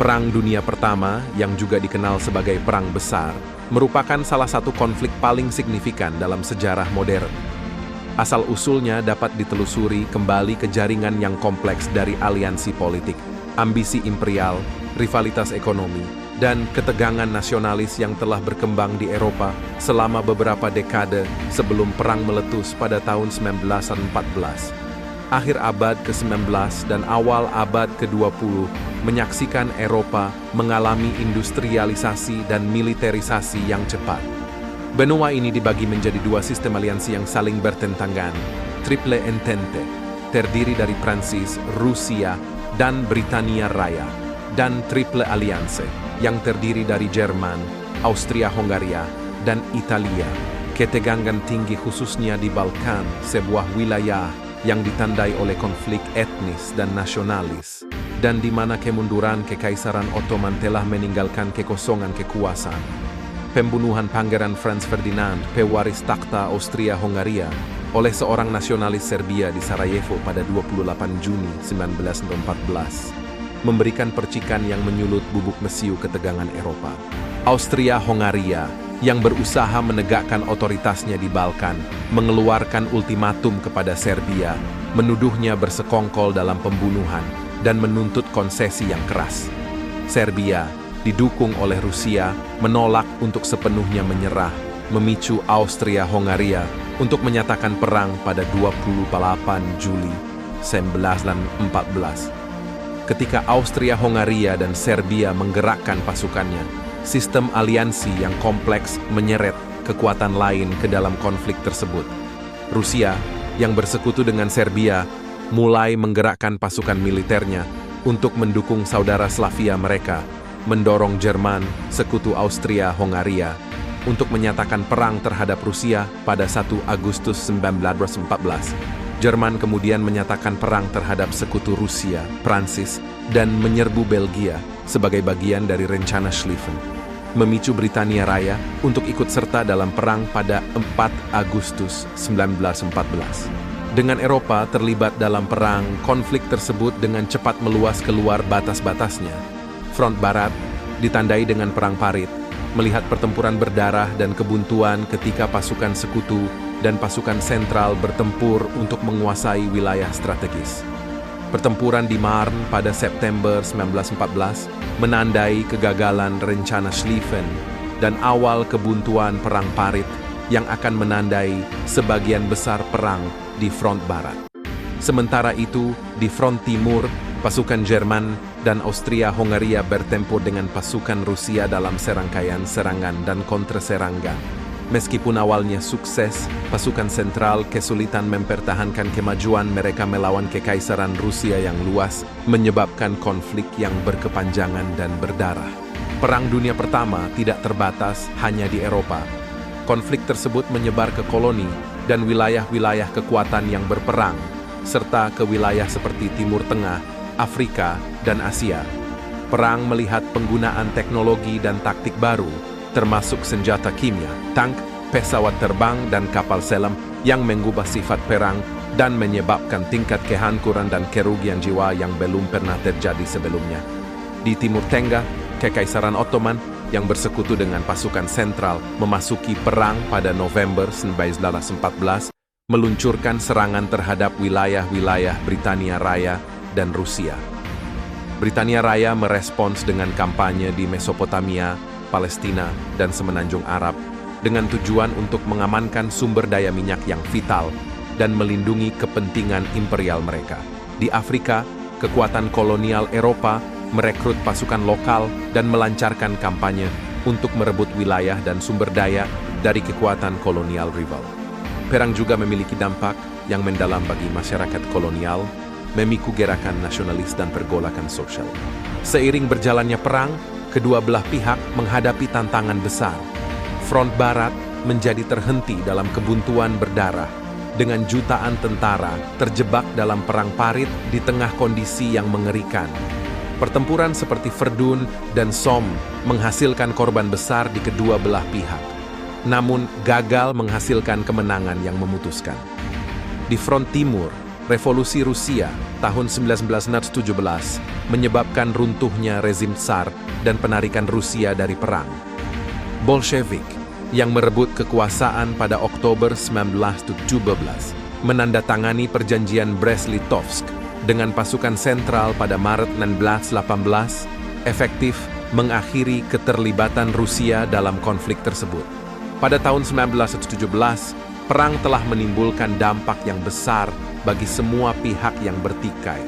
Perang Dunia Pertama, yang juga dikenal sebagai Perang Besar, merupakan salah satu konflik paling signifikan dalam sejarah modern. Asal-usulnya dapat ditelusuri kembali ke jaringan yang kompleks dari aliansi politik, ambisi imperial, rivalitas ekonomi, dan ketegangan nasionalis yang telah berkembang di Eropa selama beberapa dekade sebelum perang meletus pada tahun 1914. Akhir abad ke-19 dan awal abad ke-20 menyaksikan Eropa mengalami industrialisasi dan militerisasi yang cepat. Benua ini dibagi menjadi dua sistem aliansi yang saling bertentangan, Triple Entente, terdiri dari Prancis, Rusia, dan Britania Raya, dan Triple Alliance, yang terdiri dari Jerman, Austria-Hongaria, dan Italia. Ketegangan tinggi khususnya di Balkan, sebuah wilayah yang ditandai oleh konflik etnis dan nasionalis, dan di mana kemunduran Kekaisaran Ottoman telah meninggalkan kekosongan kekuasaan. Pembunuhan Pangeran Franz Ferdinand, pewaris takhta Austria-Hongaria, oleh seorang nasionalis Serbia di Sarajevo pada 28 Juni 1914, memberikan percikan yang menyulut bubuk mesiu ketegangan Eropa. Austria-Hongaria, yang berusaha menegakkan otoritasnya di Balkan, mengeluarkan ultimatum kepada Serbia, menuduhnya bersekongkol dalam pembunuhan, dan menuntut konsesi yang keras. Serbia, didukung oleh Rusia, menolak untuk sepenuhnya menyerah, memicu Austria-Hongaria untuk menyatakan perang pada 28 Juli 1914. Ketika Austria-Hongaria dan Serbia menggerakkan pasukannya, sistem aliansi yang kompleks menyeret kekuatan lain ke dalam konflik tersebut. Rusia, yang bersekutu dengan Serbia, mulai menggerakkan pasukan militernya untuk mendukung saudara Slavia mereka, mendorong Jerman, sekutu Austria-Hongaria, untuk menyatakan perang terhadap Rusia pada 1 Agustus 1914. Jerman kemudian menyatakan perang terhadap sekutu Rusia, Prancis, dan menyerbu Belgia sebagai bagian dari rencana Schlieffen, memicu Britania Raya untuk ikut serta dalam perang pada 4 Agustus 1914. Dengan Eropa terlibat dalam perang, konflik tersebut dengan cepat meluas keluar batas-batasnya. Front Barat ditandai dengan Perang Parit, melihat pertempuran berdarah dan kebuntuan ketika pasukan sekutu dan pasukan sentral bertempur untuk menguasai wilayah strategis. Pertempuran di Marne pada September 1914 menandai kegagalan rencana Schlieffen dan awal kebuntuan Perang Parit yang akan menandai sebagian besar perang di Front Barat. Sementara itu, di Front Timur, pasukan Jerman dan Austria-Hongaria bertempur dengan pasukan Rusia dalam serangkaian serangan dan kontraserangan. Meskipun awalnya sukses, pasukan sentral kesulitan mempertahankan kemajuan mereka melawan Kekaisaran Rusia yang luas, menyebabkan konflik yang berkepanjangan dan berdarah. Perang Dunia Pertama tidak terbatas hanya di Eropa. Konflik tersebut menyebar ke koloni dan wilayah-wilayah kekuatan yang berperang, serta ke wilayah seperti Timur Tengah, Afrika, dan Asia. Perang melihat penggunaan teknologi dan taktik baru, termasuk senjata kimia, tank, pesawat terbang, dan kapal selam yang mengubah sifat perang dan menyebabkan tingkat kehancuran dan kerugian jiwa yang belum pernah terjadi sebelumnya. Di Timur Tengah, Kekaisaran Ottoman yang bersekutu dengan pasukan sentral memasuki perang pada November 1914, meluncurkan serangan terhadap wilayah-wilayah Britania Raya dan Rusia. Britania Raya merespons dengan kampanye di Mesopotamia, Palestina, dan Semenanjung Arab dengan tujuan untuk mengamankan sumber daya minyak yang vital dan melindungi kepentingan imperial mereka. Di Afrika, kekuatan kolonial Eropa merekrut pasukan lokal dan melancarkan kampanye untuk merebut wilayah dan sumber daya dari kekuatan kolonial rival. Perang juga memiliki dampak yang mendalam bagi masyarakat kolonial, memicu gerakan nasionalis dan pergolakan sosial. Seiring berjalannya perang, kedua belah pihak menghadapi tantangan besar. Front Barat menjadi terhenti dalam kebuntuan berdarah, dengan jutaan tentara terjebak dalam Perang Parit di tengah kondisi yang mengerikan. Pertempuran seperti Verdun dan Somme menghasilkan korban besar di kedua belah pihak, namun gagal menghasilkan kemenangan yang memutuskan. Di Front Timur, Revolusi Rusia tahun 1917 menyebabkan runtuhnya rezim Tsar dan penarikan Rusia dari perang. Bolshevik yang merebut kekuasaan pada Oktober 1917 menandatangani perjanjian Brest-Litovsk dengan pasukan sentral pada Maret 1918, efektif mengakhiri keterlibatan Rusia dalam konflik tersebut. Pada tahun 1917, perang telah menimbulkan dampak yang besar bagi semua pihak yang bertikai.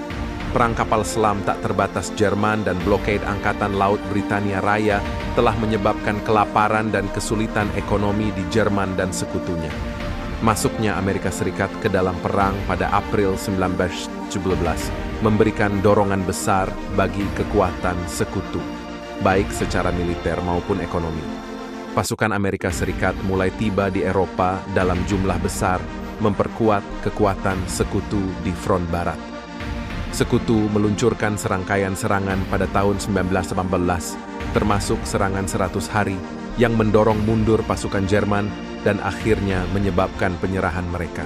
Perang kapal selam tak terbatas Jerman dan blokade Angkatan Laut Britania Raya telah menyebabkan kelaparan dan kesulitan ekonomi di Jerman dan sekutunya. Masuknya Amerika Serikat ke dalam perang pada April 1917 memberikan dorongan besar bagi kekuatan sekutu, baik secara militer maupun ekonomi. Pasukan Amerika Serikat mulai tiba di Eropa dalam jumlah besar, memperkuat kekuatan sekutu di front barat. Sekutu meluncurkan serangkaian serangan pada tahun 1918, termasuk serangan 100 hari yang mendorong mundur pasukan Jerman dan akhirnya menyebabkan penyerahan mereka.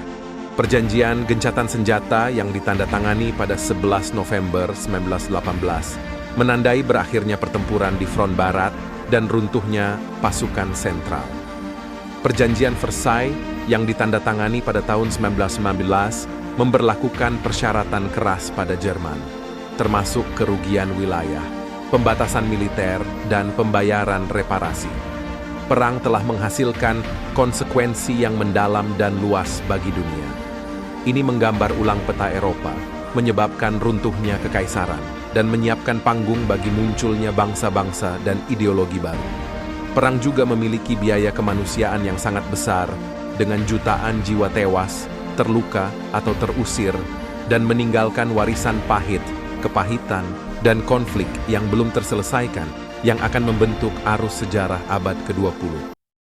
Perjanjian gencatan senjata yang ditandatangani pada 11 November 1918 menandai berakhirnya pertempuran di front barat dan runtuhnya pasukan sentral. Perjanjian Versailles yang ditandatangani pada tahun 1919 memberlakukan persyaratan keras pada Jerman, termasuk kerugian wilayah, pembatasan militer, dan pembayaran reparasi. Perang telah menghasilkan konsekuensi yang mendalam dan luas bagi dunia. Ini menggambar ulang peta Eropa, menyebabkan runtuhnya kekaisaran, dan menyiapkan panggung bagi munculnya bangsa-bangsa dan ideologi baru. Perang juga memiliki biaya kemanusiaan yang sangat besar, dengan jutaan jiwa tewas, terluka atau terusir, dan meninggalkan warisan pahit, kepahitan, dan konflik yang belum terselesaikan, yang akan membentuk arus sejarah abad ke-20.